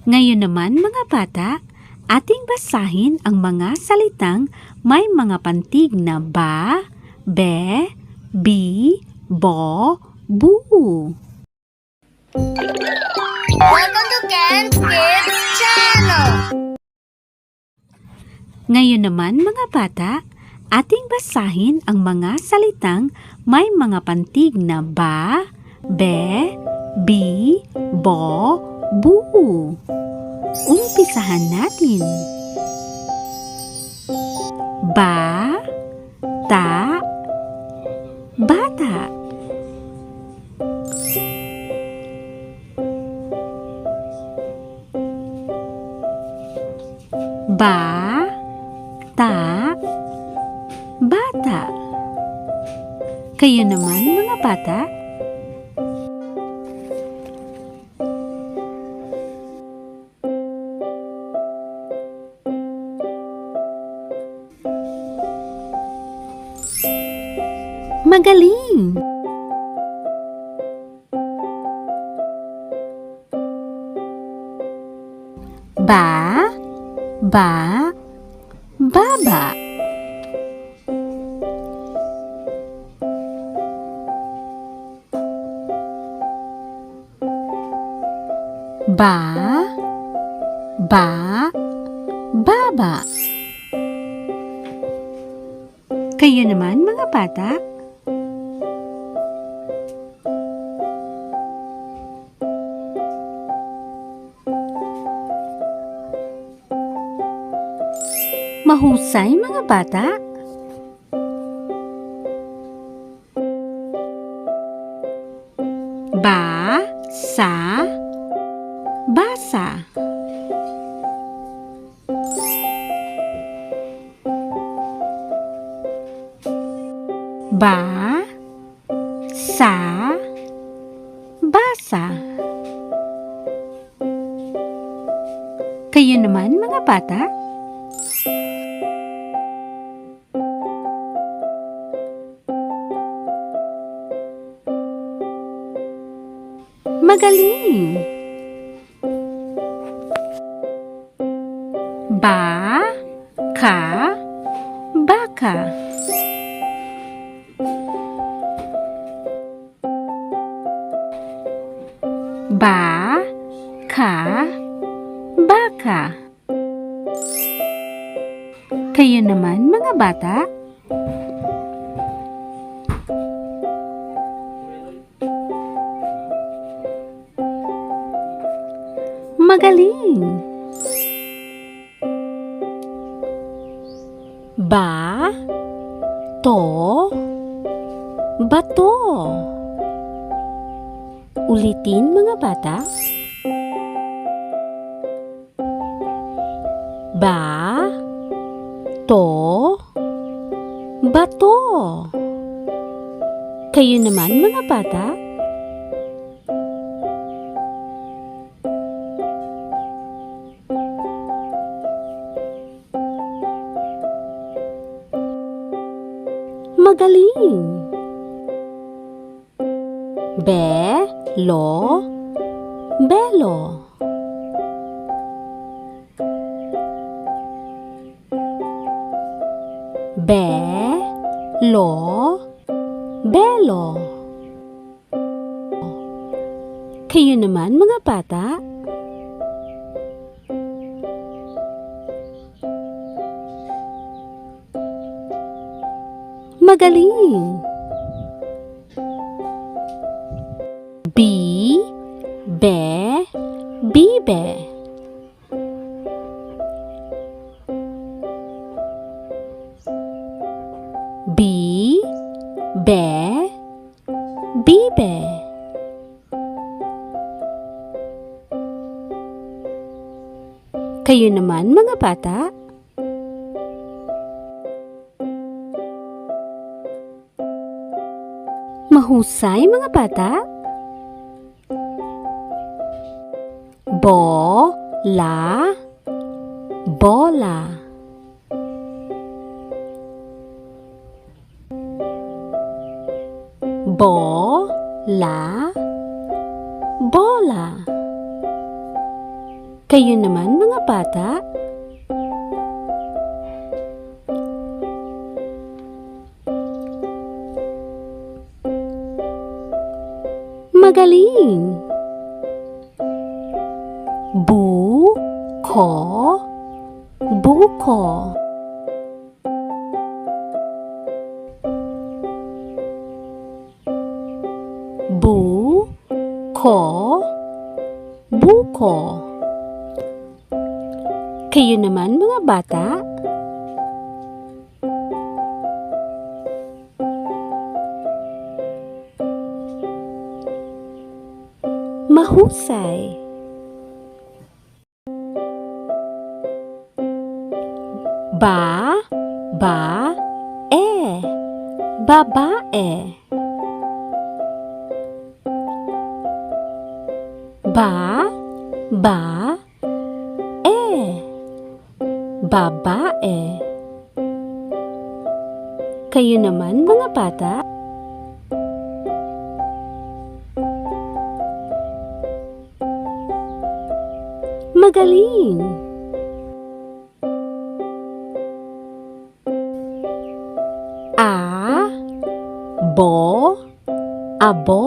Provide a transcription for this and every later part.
Ngayon naman mga bata, ating basahin ang mga salitang may mga pantig na ba, be, bi, bo, bu. Welcome to Ken's Kids Channel! Ngayon naman mga bata, ating basahin ang mga salitang may mga pantig na ba, be, bi, bo, bu. Umpisahan natin. Ba, ta, bata. Ba, ta, bata. Kayo naman mga bata. Magaling! Ba, ba, baba. Ba, ba, baba. Kayo naman mga bata. Mahusay mga bata. Ba, sa, basa. Ba, sa, basa. Kayo naman mga bata. Magaling! Ba, ka, baka. Ba, ka, baka. Kayo naman mga bata. Magaling! Ba, to, bato. Ulitin mga bata. Ba, to, bato. Kayo naman mga bata. Magaling! Be, lo, belo. Be, lo, belo. Kayo naman mga bata. Magaling! Bi, be, bibe. Bi, be, bibe. Kayo naman mga bata. Mahusay mga bata. Bo, la, bola. Bo, 啦 bola. Kayo naman mga bata, magaling! Buko, buko. Buko, buko. Kayo naman mga bata, mahusay. Ba, babae. Babae. Kayo naman mga bata, magaling! Abo. Abo.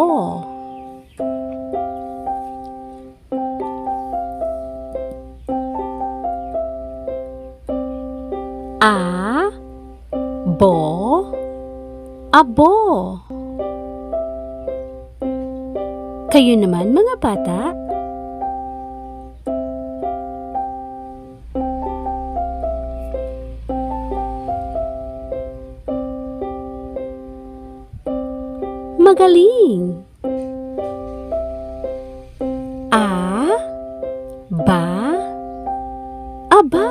Kayo naman mga bata, magaling! Aba. Aba.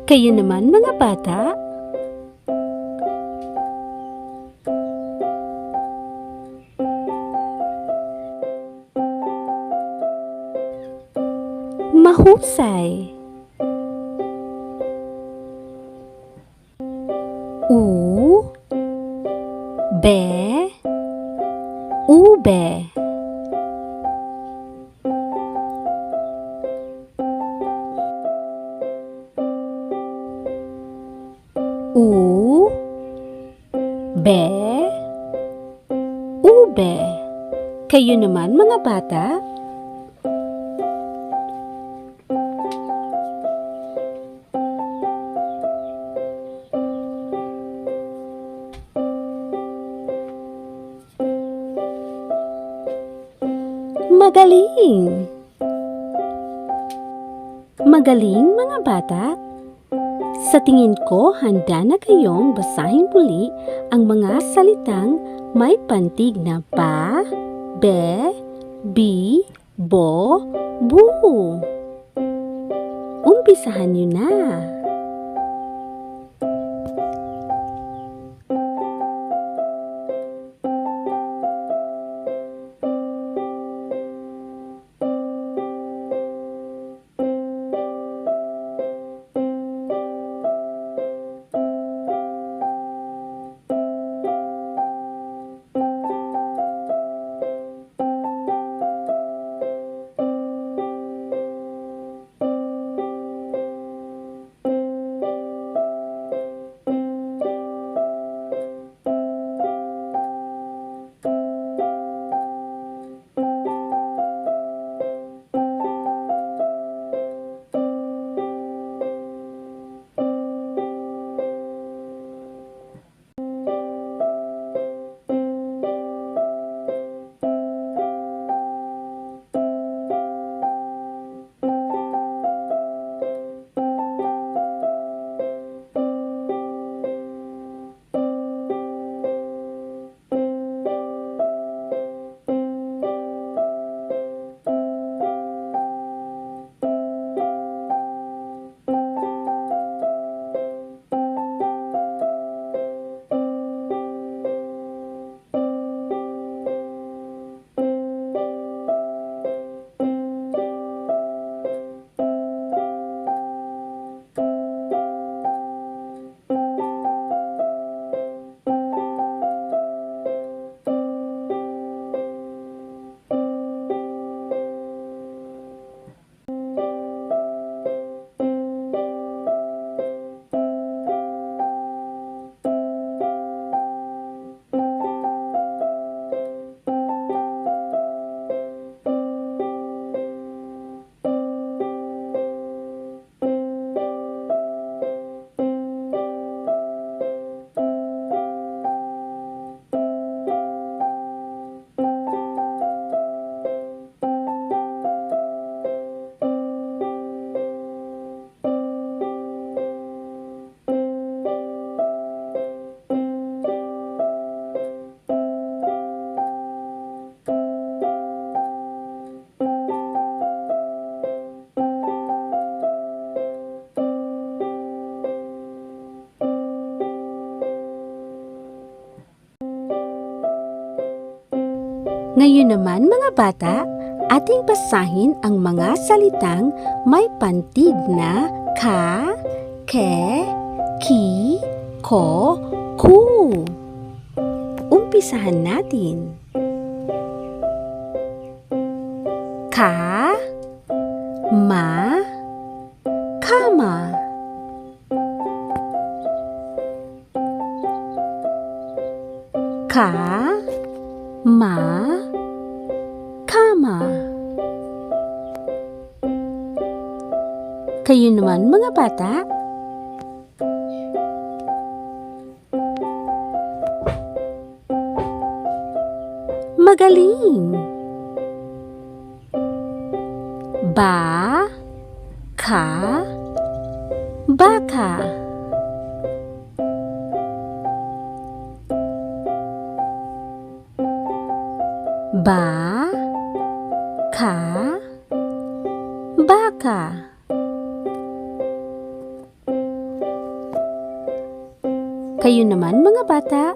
Kayo naman mga bata, mahusay. Ube. Ube. Kayo naman mga bata, magaling! Magaling mga bata! Sa tingin ko, handa na kayong basahin muli ang mga salitang may pantig na ba, be, bi, bo, bu. Umpisahan niyo na! Ngayon naman mga bata, ating basahin ang mga salitang may pantig na ka, ke, ki, ko, ku. Umpisahan natin. Ka, ma, kama. Ka, ma, kama. Kayo naman mga bata. Magaling. Ba, ka, baka. Ba, ka, baka. Kayo naman mga bata.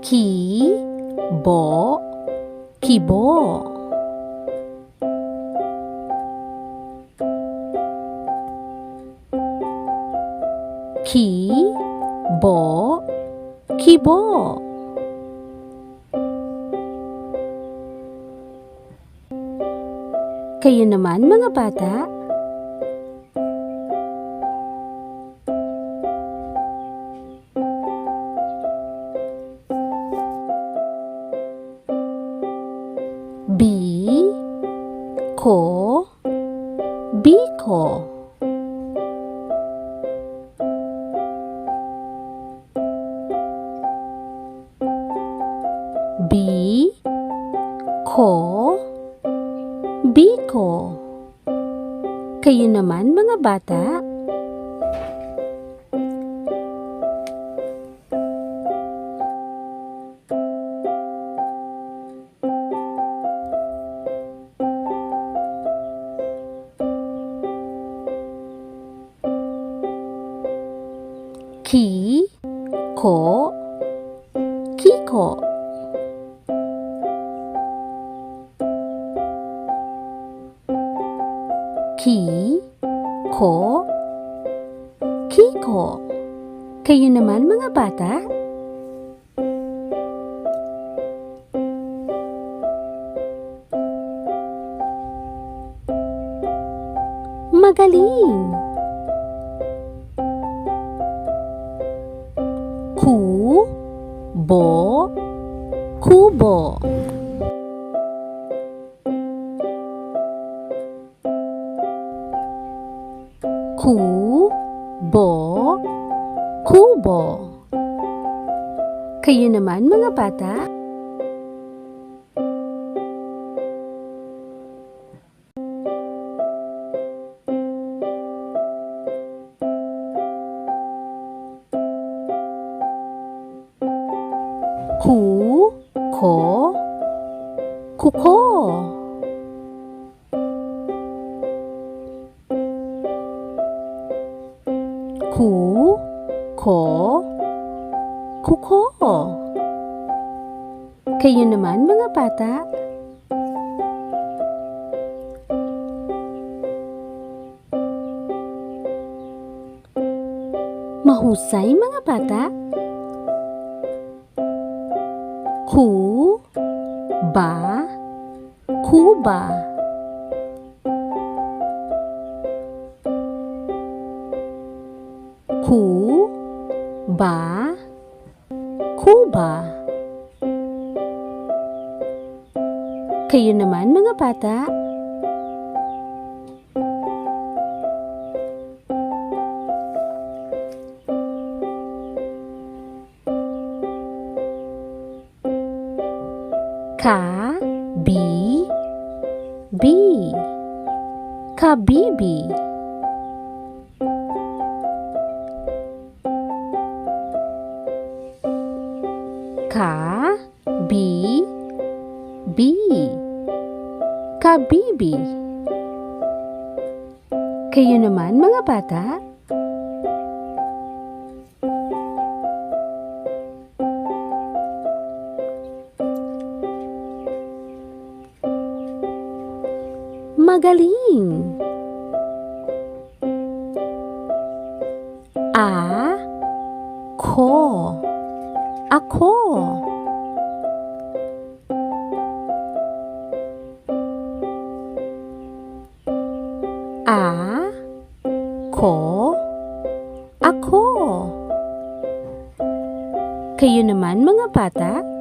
Ki, bo, kibo. Ki, bo, kibo. Kayo naman mga bata. Bi, ko, biko. Bi, ko, biko. Kayo naman mga bata. Ki, ko, kiko. Ki, ko, kiko. Kayo naman mga bata. Magaling. Ku, bo, kubo. Ku, bo, kubo. Kayo naman mga bata. Ku, ko, kuko. Ku, ko, kuko. Kayo naman mga bata. Mahusay mga bata. Ku, ba, kuba. Ku, ba, kuba. Kayo naman mga bata. Ka, bi, bi. Kabibi. Ka, bi, bi. Kabibi. Kayo naman mga bata? Magaling! Ako. Ako. Ako. Kayo naman mga bata?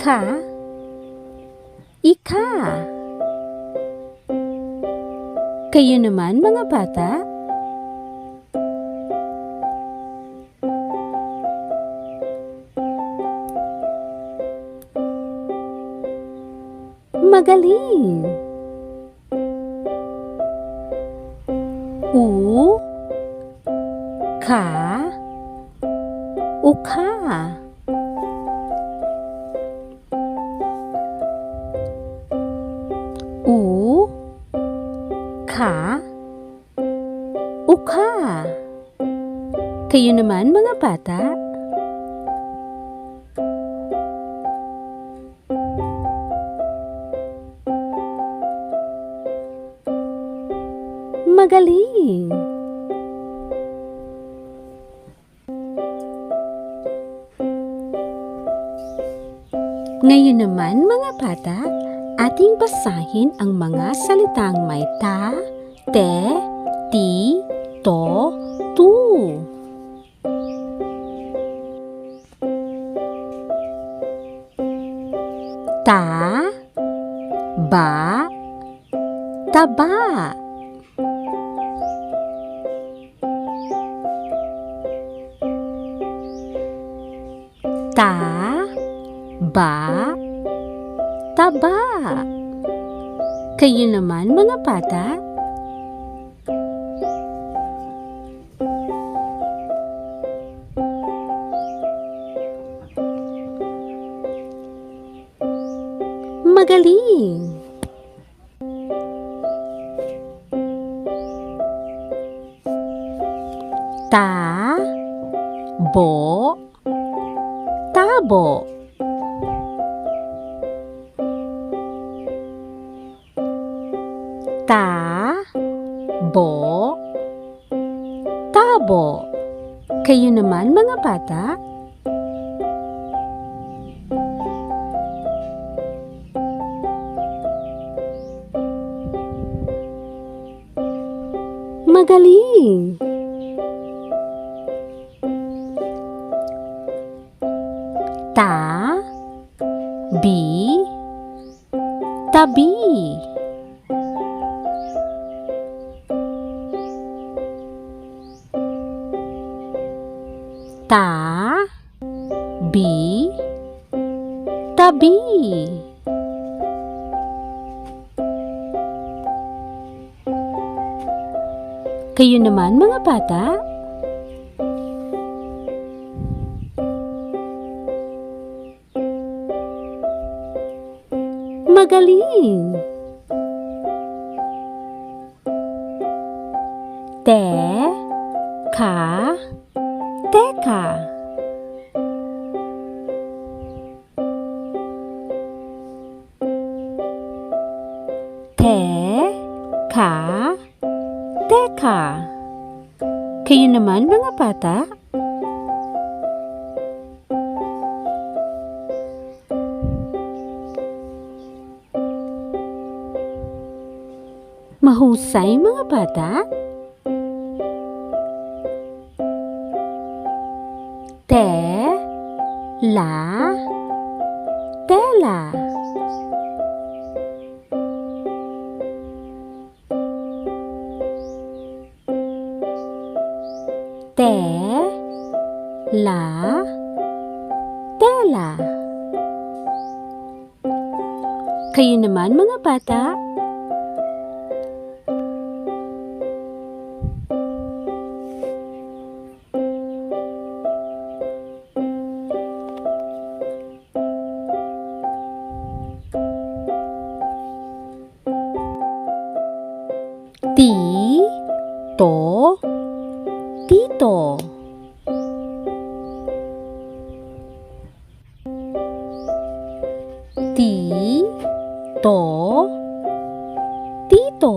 Ika. Ika. Kayo naman mga bata? Magaling! Uka. Uka. Kayo naman mga bata? Magaling! Ngayon naman mga bata, ating basahin ang mga salitang may ta, te, ti, to, tu. Ta, ba, taba. Ta, ba, taba. Kayo naman mga bata? Magaling! Ta, bo, tabo. Ta, bo, tabo. Kayo naman mga bata? Magaling! Ta, bi, tabi. Ta, bi, tabi. Kayo naman mga bata? Magaling! Te, ka, teka. Te, ka, teka. Kayo naman mga bata? Mahusay mga bata? Te, la, tela. Te, La, tela. Kayo naman mga bata. Ti, to, tito. Ti, to, tito.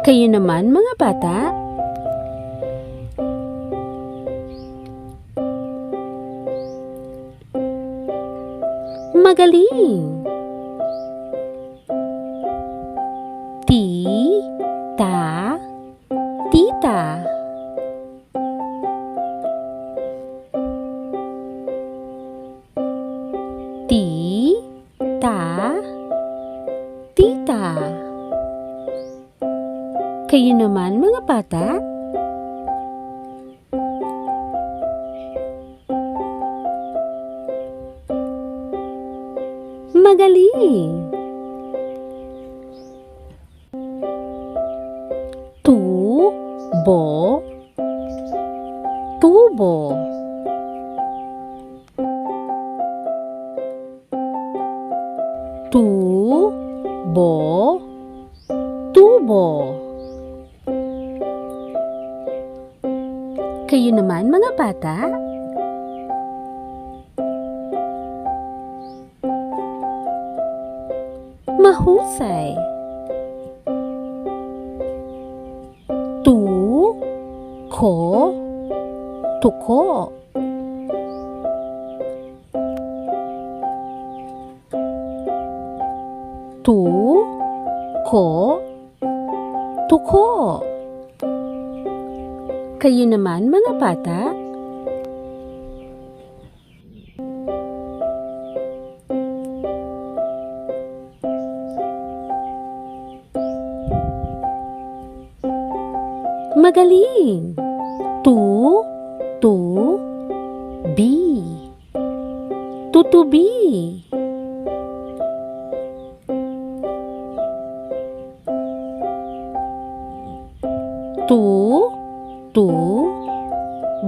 Kayo naman mga bata. Magaling. Ti, ta, tita. Ti, ta, tita. Kayo naman mga bata. Magaling. Tubo, tubo. Tubo, tubo. Kayo naman mga bata. Mahusay. Ko, tuko. Ko, tuko. Kayo naman mga bata. Magaling. Bi. Tutubi.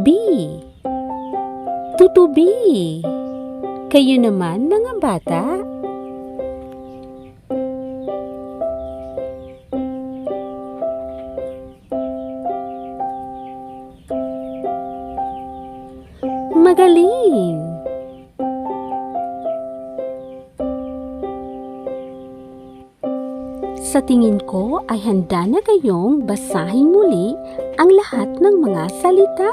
Bi. Tutubi. Kayo naman mga bata. Magaling. Sa tingin ko ay handa na kayong basahin muli ang lahat ng mga salita.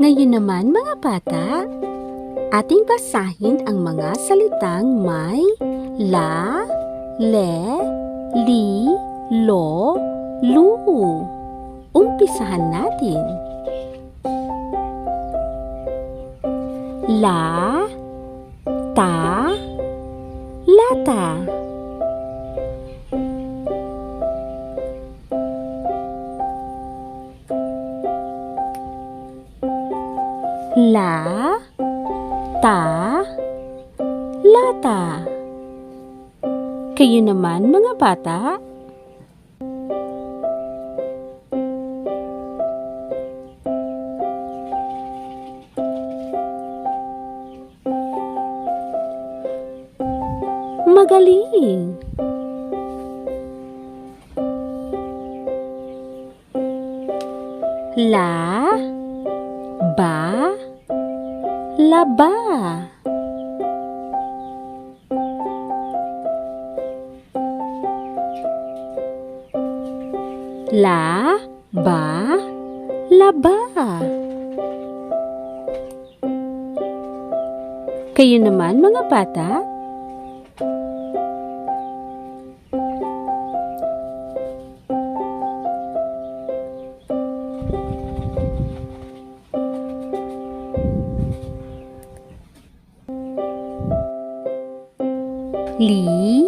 Ngayon naman mga bata, ating basahin ang mga salitang may la, le, li, lo, lu. Umpisahan natin. La, ta, lata. La, ta, lata. Kayo naman mga bata. Magaling! La, ba, laba. La, ba, laba. Kayo naman mga bata. Li,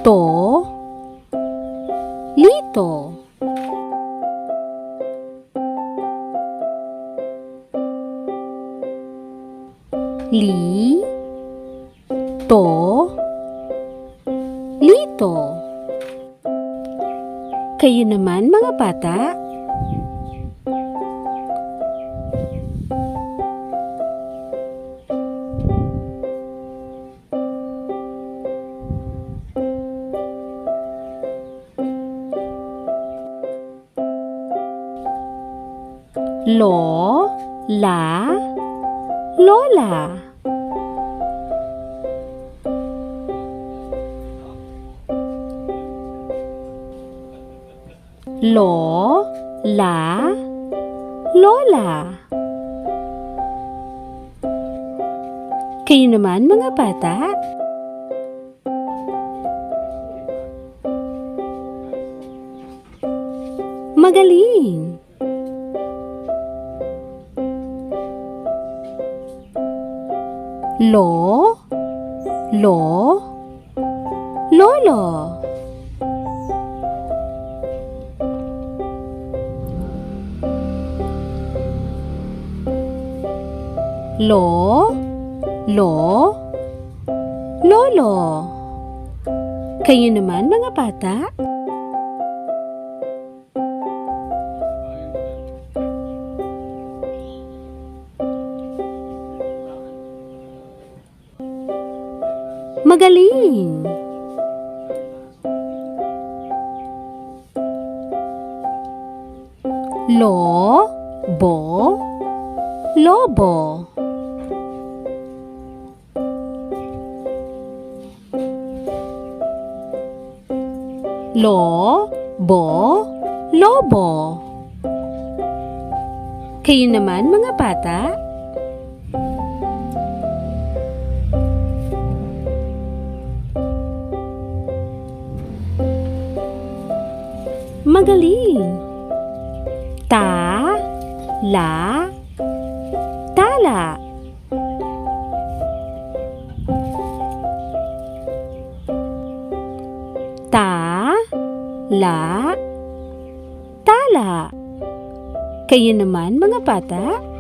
to, lito. Li, to, lito. Kayo naman mga bata. Lo, la, lola. Lo, la, lola. Kayo naman mga bata. Magaling! Lo, lo, lolo. Lo, lo, lolo. Kayo naman mga bata. Magaling! Lo, bo, lobo. Lo, bo, lobo. Kayo naman mga bata. Magaling! Ta, la, tala. Ta, la, tala. Kayo naman mga bata.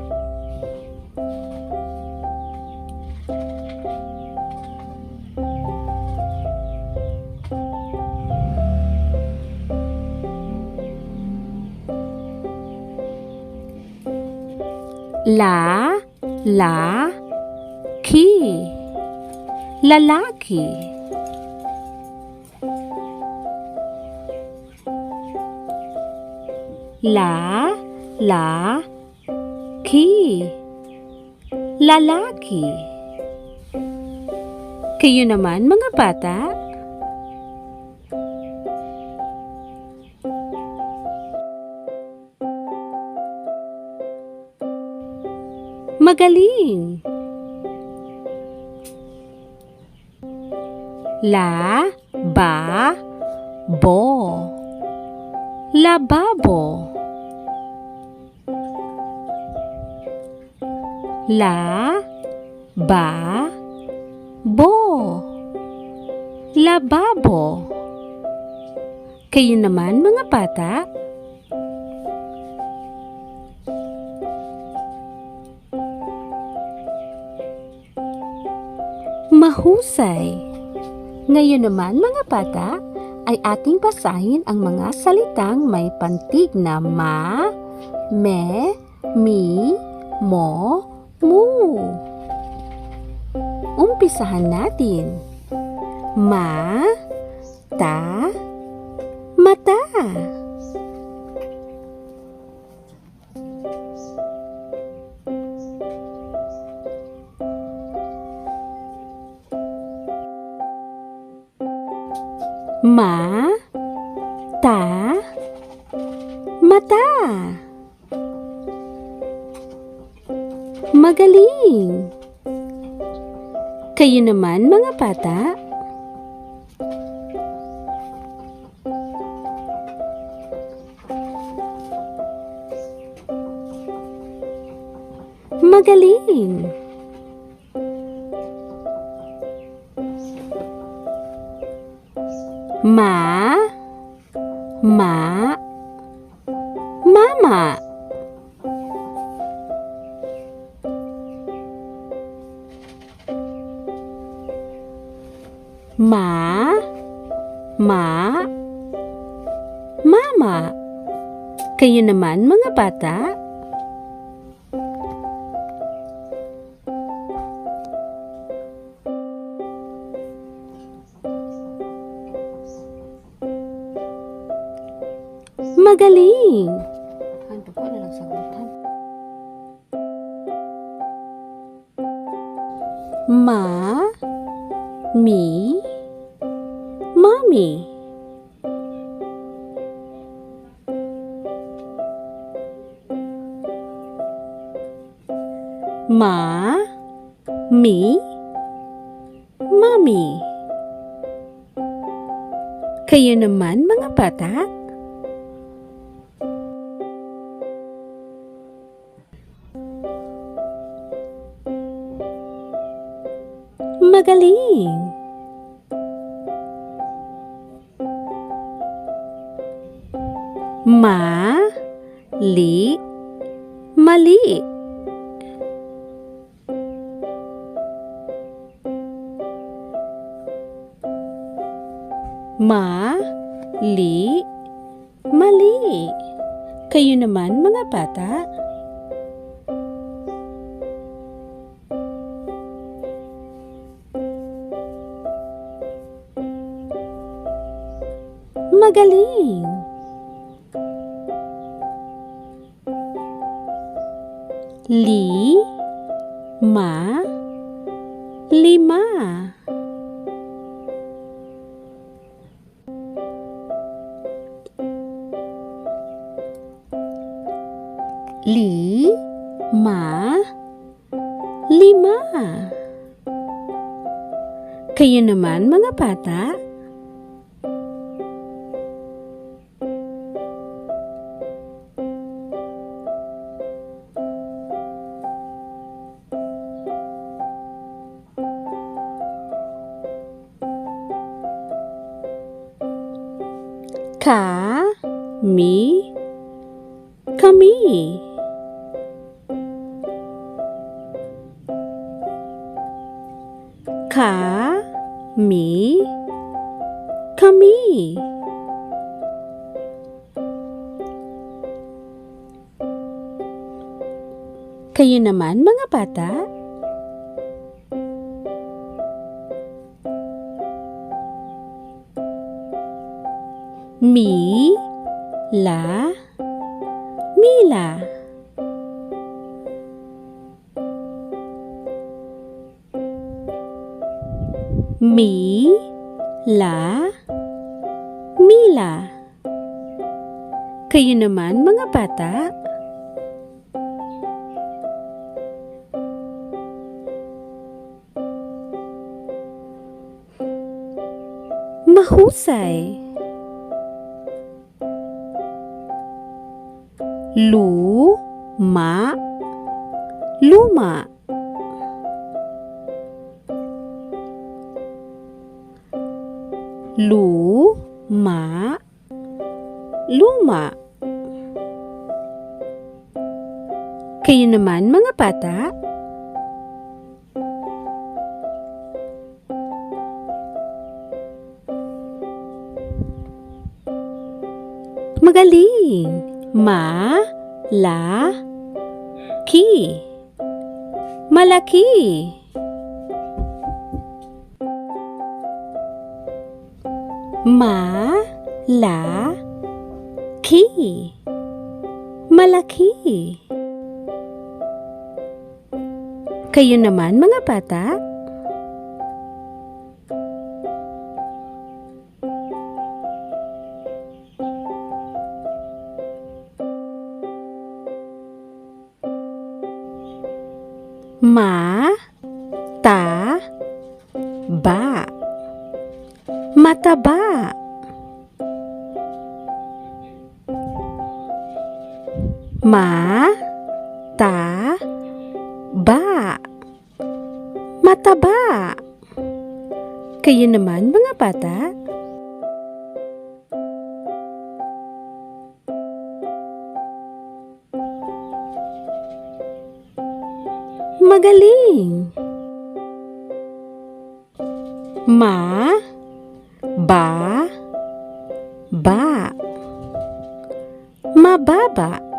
La, la, ki. Lalaki. La, la, ki. Lalaki. Kayo naman mga bata. Magaling. La, ba, bo. Lababo. La, ba, bo. Lababo. Kayo naman mga bata. Mahusay. Ngayon naman mga bata, ay ating basahin ang mga salitang may pantig na ma, me, mi, mo, mu. Umpisahan natin. Ma, ta, mata. Ma, ta, mata. Magaling. Kayo naman mga bata. Magaling. Ma, mama. Mama. Kayo naman mga bata. Magaling. Ano po na nagsagutan? Ma, mi, mommy. Ma, mi, mommy. Kayo naman mga bata. Magaling. Mali. Mali. Kayo naman mga bata. Magaling. Lima. Lima. Kayo naman mga bata. Kami. Kayo naman mga bata. Mila. Mila. Kayo naman mga bata. Mahusay. Luma. Luma. Luma. Luma. Kayo naman, mga bata? Magaling! Ki. Malaki. Ki. Malaki. Kayo naman, mga bata? Mataba. Mataba. Mataba. Kayo naman, mga bata? Magaling! Mababa. Mababa.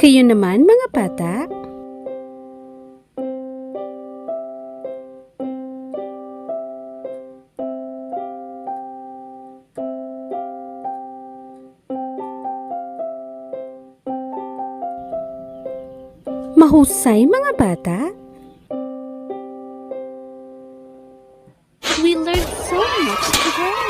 Kayo naman, mga bata? Mahusay, mga bata? We learned so much today.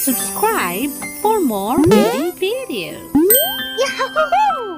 Subscribe for more reading videos. Yahoo!